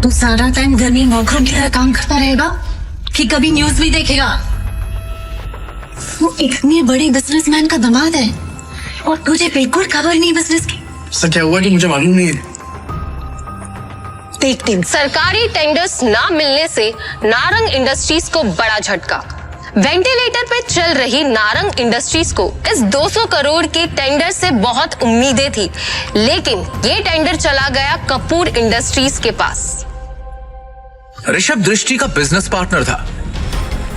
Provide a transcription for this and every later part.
तू सारा टाइम घर में नौकरों की तरह काम करता रहेगा कि कभी न्यूज भी देखेगा? वो इतने बड़े बिजनेसमैन का दामाद है और तुझे बिल्कुल खबर नहीं बिजनेस की। सर क्या हुआ कि मुझे मालूम नहीं है। सरकारी टेंडर्स ना मिलने से नारंग इंडस्ट्रीज को बड़ा झटका। वेंटिलेटर पे चल रही नारंग इंडस्ट्रीज को इस 200 करोड़ के टेंडर से बहुत उम्मीदें थी, लेकिन ये टेंडर चला गया कपूर इंडस्ट्रीज के पास। ऋषभ दृष्टि का बिजनेस पार्टनर था।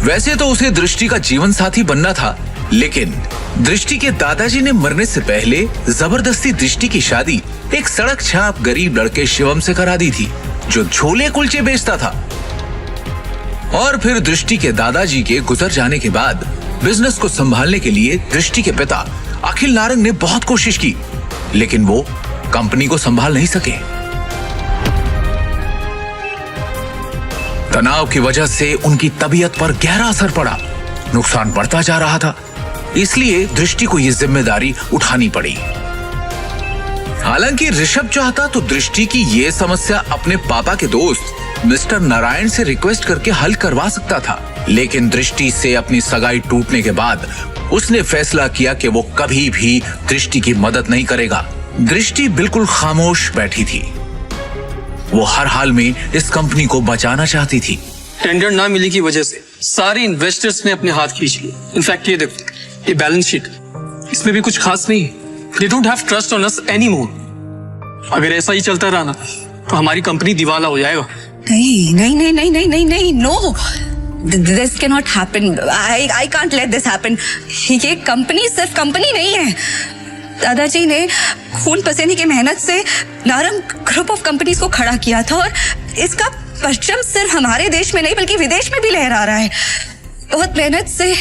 वैसे तो उसे दृष्टि का जीवन साथी बनना था, लेकिन दृष्टि के दादाजी ने मरने से पहले जबरदस्ती दृष्टि की शादी एक सड़क छाप गरीब लड़के शिवम से करा दी थी, जो छोले कुलचे बेचता था। और फिर दृष्टि के दादाजी के गुजर जाने के बाद बिजनेस को संभालने के लिए दृष्टि के पिता अखिल नारंग ने बहुत कोशिश की, लेकिन वो कंपनी को संभाल नहीं सके। तनाव की वजह से उनकी तबीयत पर गहरा असर पड़ा, नुकसान बढ़ता जा रहा था, इसलिए दृष्टि को यह जिम्मेदारी उठानी पड़ी। हालांकि ऋषभ चाहता तो दृष्टि की ये समस्या अपने पापा के दोस्त मिस्टर नारायण से रिक्वेस्ट करके हल करवा सकता था, लेकिन दृष्टि से अपनी सगाई टूटने के बाद उसने फैसला किया कि वो कभी भी दृष्टि की मदद नहीं करेगा। दृष्टि बिल्कुल खामोश बैठी थी। वो हर हाल में इस कंपनी को बचाना चाहती थी। टेंडर ना मिलने की वजह से सारे इन्वेस्टर्स ने अपने हाथ खींच लिए। इनफैक्ट ये देखो, ये बैलेंस शीट, इसमें भी कुछ खास नहीं है। They don't have trust on us anymore. अगर ऐसा ही चलता रहा ना तो हमारी कंपनी दिवाला हो जाएगा। नहीं नहीं नहीं नहीं नहीं नहीं नहीं, no. This cannot happen. I can't let this happen. ये कंपनी सिर्फ कंपनी नहीं है। दादाजी ने खून पसीने की मेहनत से नारंग ग्रुप ऑफ कंपनीज को खड़ा किया था और इसका परचम सिर्फ हमारे देश में नहीं बल्कि विदेश में भी लहरा रहा है। बहुत मेहनत से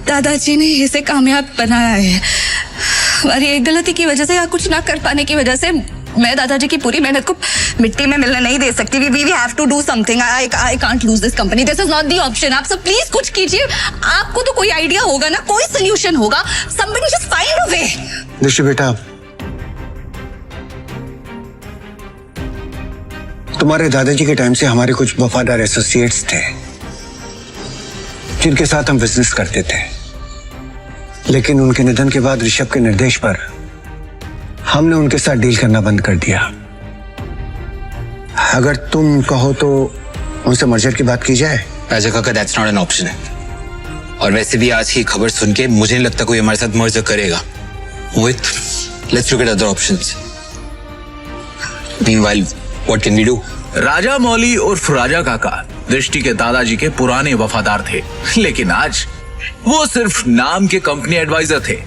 दादाजी ने इसे कामयाब बनाया है। हमारी एक गलती की वजह से या कुछ ना कर पाने की वजह से मैं दादाजी की पूरी मेहनत को मिट्टी में मिलने नहीं दे सकती। We have to do something. I can't lose this company. This is not the option. आप सब प्लीज कुछ कीजिए। आपको तो कोई आइडिया होगा ना, कोई सोल्यूशन होगा। Somebody just find a way. दृष्टि बेटा, तुम्हारे दादाजी के टाइम से हमारे कुछ वफादार एसोसिएट्स थे जिनके साथ हम बिजनेस करते थे, लेकिन उनके निधन के बाद ऋषभ के निर्देश पर हमने उनके साथ डील करना बंद कर दिया। अगर तुम कहो तो उनसे मर्जर की बात की जाए। राजा काका, दैट्स नॉट एन ऑप्शन है। और वैसे भी आज की खबर सुन के मुझे नहीं लगता कोई हमारे साथ मर्जर करेगा। Mohit, let's look at other options. Meanwhile, what can we do? Raja Mouli उर्फ राजा काका दृष्टि के दादाजी के पुराने वफादार थे, लेकिन आज वो सिर्फ नाम के कंपनी एडवाइजर थे।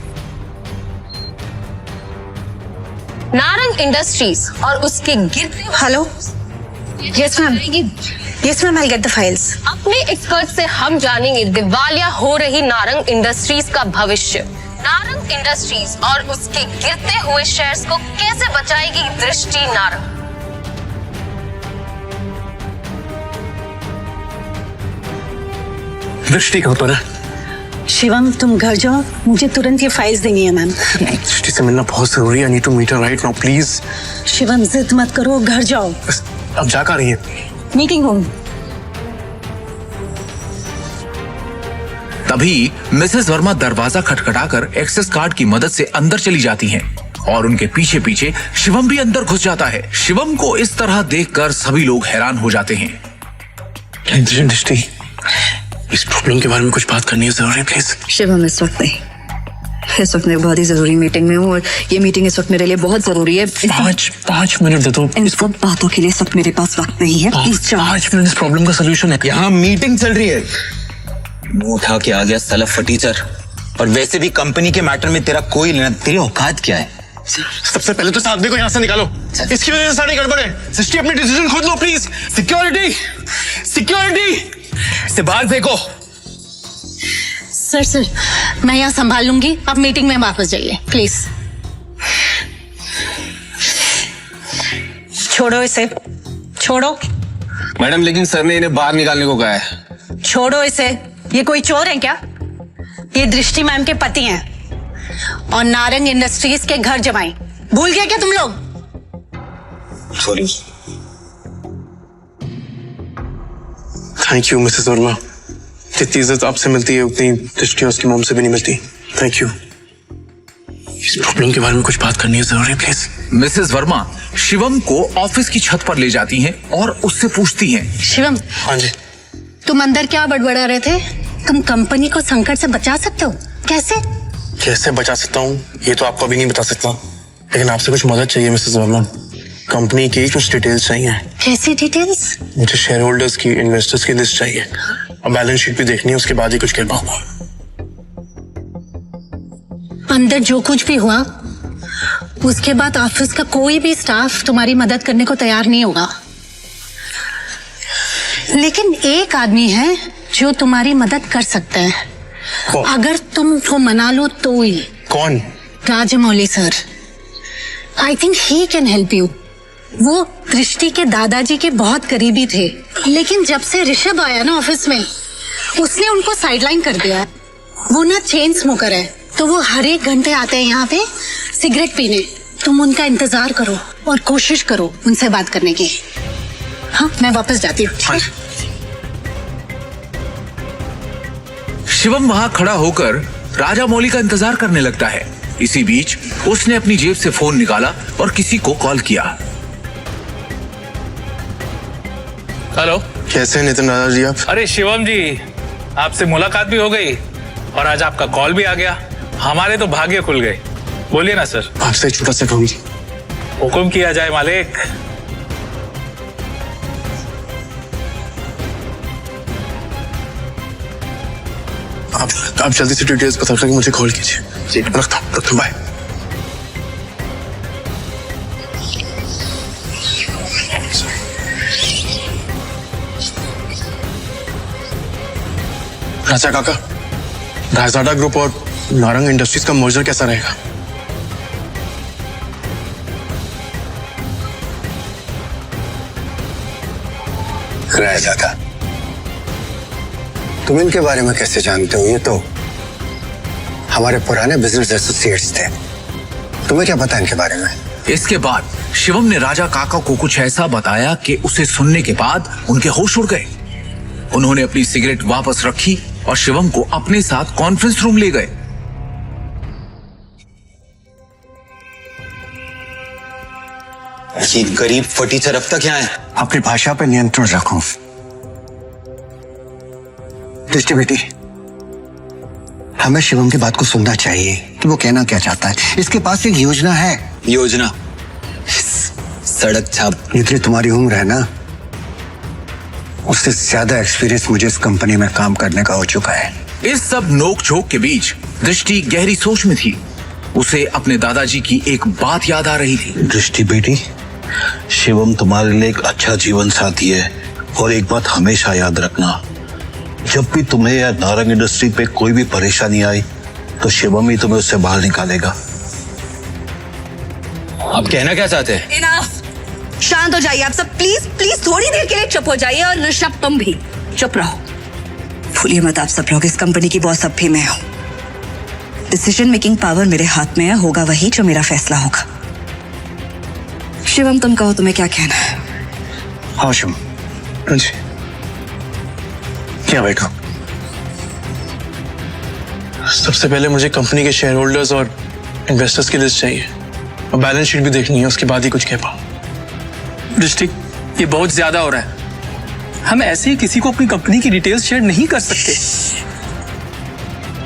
नारंग इंडस्ट्रीज और उसके गिरते hello, yes ma'am, yes ma'am, I get the files. अपने एक्सपर्ट से हम जानेंगे दिवालिया हो रही नारंग इंडस्ट्रीज का भविष्य। नारंग इंडस्ट्रीज और उसके गिरते हुए शेयर्स को कैसे बचाएगी दृष्टि नारंग? दृष्टि कहाँ पर है? शिवम, तुम घर जाओ, मुझे तुरंत ये फाइल्स देनी है मैम। दृष्टि से मिलना बहुत जरूरी है। I need to meet her right now, please. Shivam, जिद मत करो, घर जाओ। अब जा कर रही है? Meeting room. तभी मिसेस वर्मा दरवाजा खटखटाकर एक्सेस कार्ड की मदद से अंदर चली जाती हैं और उनके पीछे पीछे शिवम भी अंदर घुस जाता है। शिवम को इस तरह देखकर सभी लोग हैरान हो जाते हैं। दृष्टि, इस प्रॉब्लम के बारे में कुछ बात करनी है जरूरी, प्लीज। शिवम, इस वक्त नहीं, इस वक्त मैं बहुत ही जरूरी मीटिंग में हूँ और ये मीटिंग इस वक्त मेरे लिए बहुत जरूरी है। 5 मिनट दे दो। इन सब बातों के लिए इस वक्त मेरे पास वक्त नहीं है। प्लीज जाओ। 5 मिनट इस प्रॉब्लम का सोल्यूशन है। यहाँ मीटिंग चल रही है। मुंह उठा के आ गया साला फटीचर। और वैसे भी कंपनी के मैटर में तेरा कोई लेना, तेरी औकात क्या है? सबसे पहले तो साहब को यहाँ से निकालो। इसकी वजह से सारी गड़बड़ है। सृष्टि, अपनी डिसीजन खुद लो प्लीज। सिक्योरिटी, सिक्योरिटी से बाहर फेंको। सर, मैं यहाँ संभाल लूंगी, आप मीटिंग में वापस जाइए प्लीज। छोड़ो इसे, छोड़ो। मैडम, लेकिन सर ने इन्हें बाहर निकालने को कहा है। छोड़ो इसे, ये कोई चोर है क्या? ये दृष्टि मैम के पति हैं और नारंग इंडस्ट्रीज के घर जमाई। भूल गए क्या तुम लोग? Sorry. Thank you Mrs Verma. जितनी इज्जत आपसे मिलती है उतनी दृष्टि उसकी मॉम से भी नहीं मिलती। Thank you. इस प्रॉब्लम के बारे में कुछ बात करनी है जरूरी, प्लीज। मिसेस वर्मा शिवम को ऑफिस की छत पर ले जाती हैं और उससे पूछती हैं। शिवम, हाँ जी। तुम अंदर क्या बड़बड़ा रहे थे? तुम कंपनी को संकट से बचा सकते हो? कैसे? कैसे बचा सकता हूँ ये तो आपको अभी नहीं बता सकता, लेकिन आपसे कुछ मदद चाहिए मिसेस वर्मा। कंपनी की कुछ डिटेल्स चाहिए। कैसी डिटेल्स? मुझे शेयर होल्डर्स की, इन्वेस्टर्स की लिस्ट चाहिए और बैलेंस शीट भी देखनी है, उसके बाद ही कुछ कर पाऊंगा। अंदर जो कुछ भी हुआ उसके बाद ऑफिस का कोई भी स्टाफ तुम्हारी मदद करने को तैयार नहीं होगा, लेकिन एक आदमी है जो तुम्हारी मदद कर सकता है। कौन? अगर तुम उसको मना लो तो ही। कौन? Rajamouli sir. I think he can help you. वो दृष्टि के दादाजी के बहुत करीबी थे, लेकिन जब से ऋषभ आया ना ऑफिस में, उसने उनको साइडलाइन कर दिया। वो ना चेन स्मोकर है, तो वो हर एक घंटे आते हैं यहाँ पे सिगरेट पीने। तुम उनका इंतजार करो और कोशिश करो उनसे बात करने की। हाँ, मैं वापस जाती हूँ। शिवम वहां खड़ा होकर राजा मौली का इंतजार करने लगता है। इसी बीच उसने अपनी जेब से फोन निकाला और किसी को कॉल किया। हेलो। कैसे हैं नितिन राजा जी आप? अरे शिवम जी, आपसे मुलाकात भी हो गई और आज आपका कॉल भी आ गया। हमारे तो भाग्य खुल गए। बोलिए ना सर। आपसे एक छोटा सा काम। हुक्म किया जाए मालिक। आप जल्दी से डिटेल्स बता सकते, मुझे कॉल कीजिए। रखता हूँ, बाय। राजा काका, रायजादा ग्रुप और नारंग इंडस्ट्रीज का मर्जर कैसा रहेगा? रायजादा, तुम इनके बारे में कैसे जानते हो? ये तो हमारे पुराने बिजनेस एसोसिएट्स थे। तुम्हें क्या पता इनके बारे में? इसके बाद शिवम ने राजा काका को कुछ ऐसा बताया कि उसे सुनने के बाद उनके होश उड़ गए। उन्होंने अपनी सिगरेट वापस रखी और शिवम को अपने साथ कॉन्फ्रेंस रूम ले गए। ये गरीब फटीचर अब तक यहाँ है। अपनी भाषा पर नियंत्रण रखो। दृष्टि बेटी, हमें शिवम की बात को सुनना चाहिए कि वो कहना क्या चाहता है। इसके पास एक योजना है। योजना? सड़क छाप। जितनी तुम्हारी उम्र है ना, उससे ज्यादा एक्सपीरियंस मुझे इस कंपनी में काम करने का हो चुका है। इस सब नोक झोंक के बीच दृष्टि गहरी सोच में थी। उसे अपने दादाजी की एक बात याद आ रही थी। दृष्टि बेटी, शिवम तुम्हारे लिए एक अच्छा जीवन साथी है और एक बात हमेशा याद रखना, जब भी तुम्हें या नारंग इंडस्ट्री पे कोई भी परेशानी आई तो शिवम ही तुम्हें उससे बाहर निकालेगा। आप कहना क्या चाहते हैं? इनफ। शांत हो जाइए आप सब, प्लीज प्लीज थोड़ी देर के लिए चुप हो जाइए। और ऋषभ, तुम भी चुप रहो। भूलिए मत आप सब लोग, इस कंपनी की बॉस अब भी मैं हूं। डिसीजन मेकिंग पावर मेरे हाथ में है, होगा वही जो मेरा फैसला होगा। शिवम, तुम कहो तुम्हें क्या कहना है? हाँ शिवम। हाँ जी। क्या बैठा? सबसे पहले मुझे कंपनी के शेयर होल्डर्स और इन्वेस्टर्स की लिस्ट चाहिए और बैलेंस शीट भी देखनी है, उसके बाद ही कुछ कह पाऊं। दृष्टि, ये बहुत ज्यादा हो रहा है। हम ऐसे ही किसी को अपनी कंपनी की डिटेल्स शेयर नहीं कर सकते।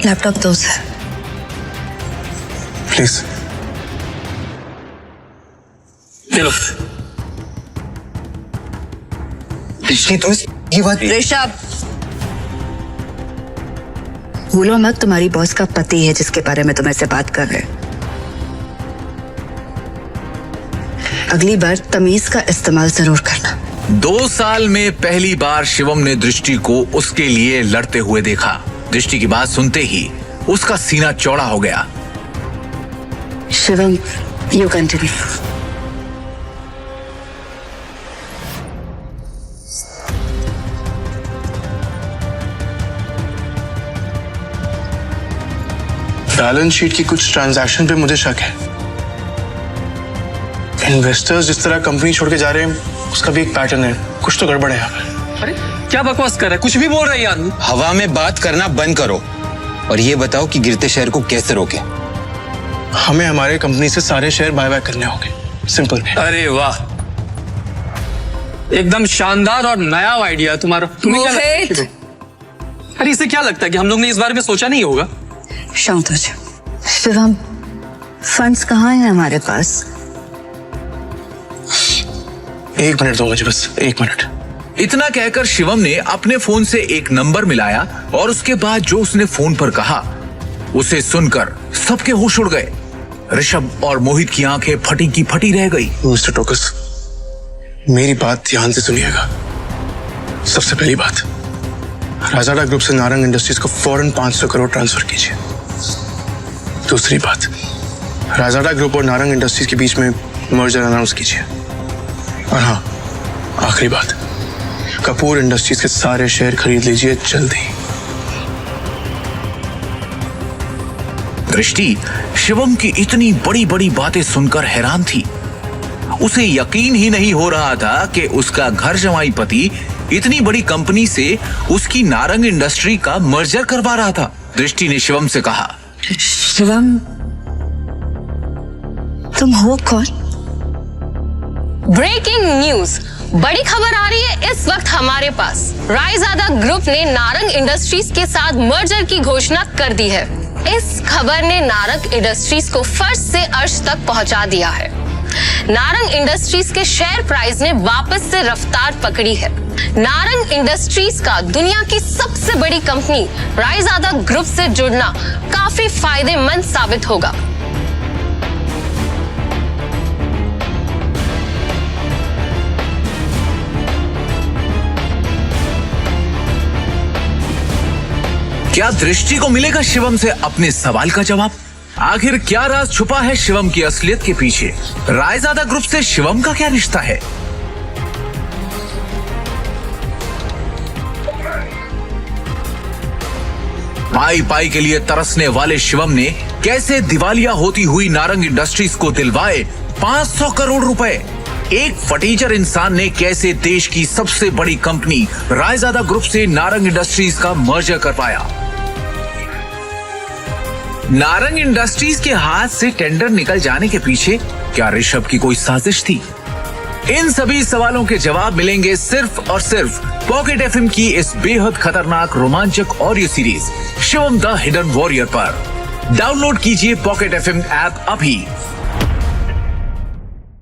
लैपटॉप दो सर। प्लीज। चलो। दृष्टि, तो ये बात। ऋषभ, भूलो मत तुम्हारी बॉस का पति है जिसके बारे में तुम ऐसे बात कर रहे। अगली बार तमीज का इस्तेमाल जरूर करना। 2 साल में पहली बार शिवम ने दृष्टि को उसके लिए लड़ते हुए देखा। दृष्टि की बात सुनते ही उसका सीना चौड़ा हो गया। Shivam, you continue. Balance sheet की कुछ ट्रांजैक्शन पे मुझे शक है। इन्वेस्टर्स जिस तरह कंपनी छोड़ के जा रहे हैं उसका भी एक पैटर्न है। कुछ तो गड़बड़ है यहाँ पे। अरे क्या बकवास कर रहा है? कुछ भी बोल रहा है ये आदमी। हवा में बात करना बंद करो और ये बताओ कि गिरते शहर को कैसे रोके। हमें हमारे कंपनी से सारे शेयर बाय बाय करने होंगे, सिंपल है। अरे वाह, एकदम शानदार और नया आइडिया तुम्हारा। तुम्हें क्या लगता है? अरे इसे क्या लगता है कि हम लोग ने इस बारे में सोचा नहीं होगा? शांत हो जाओ। शिवम, फंड्स कहाँ हैं हमारे पास? 1 मिनट दो मुझे, बस 1 मिनट। इतना कहकर शिवम ने अपने फोन से एक नंबर मिलाया और उसके बाद जो उसने फोन पर कहा उसे सुनकर सबके होश उड़ गए। ऋषभ और मोहित की आंखें फटी की फटी रह गई। मिस्टर टोकस, मेरी बात ध्यान से सुनिएगा। सबसे पहली बात, राजाडा ग्रुप से नारंग इंडस्ट्रीज को फौरन 500 करोड़ ट्रांसफर कीजिए। दूसरी बात, राजाडा ग्रुप और नारंग इंडस्ट्रीज के बीच में मर्जर अनाउंस कीजिए। और हाँ, आखिरी बात, कपूर इंडस्ट्रीज के सारे शेयर खरीद लीजिए जल्दी। दृष्टि शिवम की इतनी बड़ी बड़ी बातें सुनकर हैरान थी। उसे यकीन ही नहीं हो रहा था कि उसका घर जमाई पति इतनी बड़ी कंपनी से उसकी नारंग इंडस्ट्री का मर्जर करवा रहा था। दृष्टि ने शिवम से कहा, शिवम, तुम हो कौन? ब्रेकिंग न्यूज, बड़ी खबर आ रही है इस वक्त हमारे पास। रायजादा ग्रुप ने नारंग इंडस्ट्रीज के साथ मर्जर की घोषणा कर दी है। इस खबर ने नारंग इंडस्ट्रीज को फर्श से अर्श तक पहुंचा दिया है। नारंग इंडस्ट्रीज के शेयर प्राइस ने वापस से रफ्तार पकड़ी है। नारंग इंडस्ट्रीज का दुनिया की सबसे बड़ी कंपनी रायजादा ग्रुप से जुड़ना काफी फायदेमंद साबित होगा। क्या दृष्टि को मिलेगा शिवम से अपने सवाल का जवाब? आखिर क्या राज छुपा है शिवम की असलियत के पीछे? रायजादा ग्रुप से शिवम का क्या रिश्ता है? पाई पाई के लिए तरसने वाले शिवम ने कैसे दिवालिया होती हुई नारंग इंडस्ट्रीज को दिलवाए 500 करोड़ रुपए? एक फटीचर इंसान ने कैसे देश की सबसे बड़ी कंपनी रायजादा ग्रुप से नारंग इंडस्ट्रीज का मर्जर करवाया? नारंग इंडस्ट्रीज के हाथ से टेंडर निकल जाने के पीछे क्या ऋषभ की कोई साजिश थी? इन सभी सवालों के जवाब मिलेंगे सिर्फ और सिर्फ पॉकेट एफएम की इस बेहद खतरनाक रोमांचक audio series Shivam the hidden warrior पर। डाउनलोड कीजिए पॉकेट एफएम ऐप अभी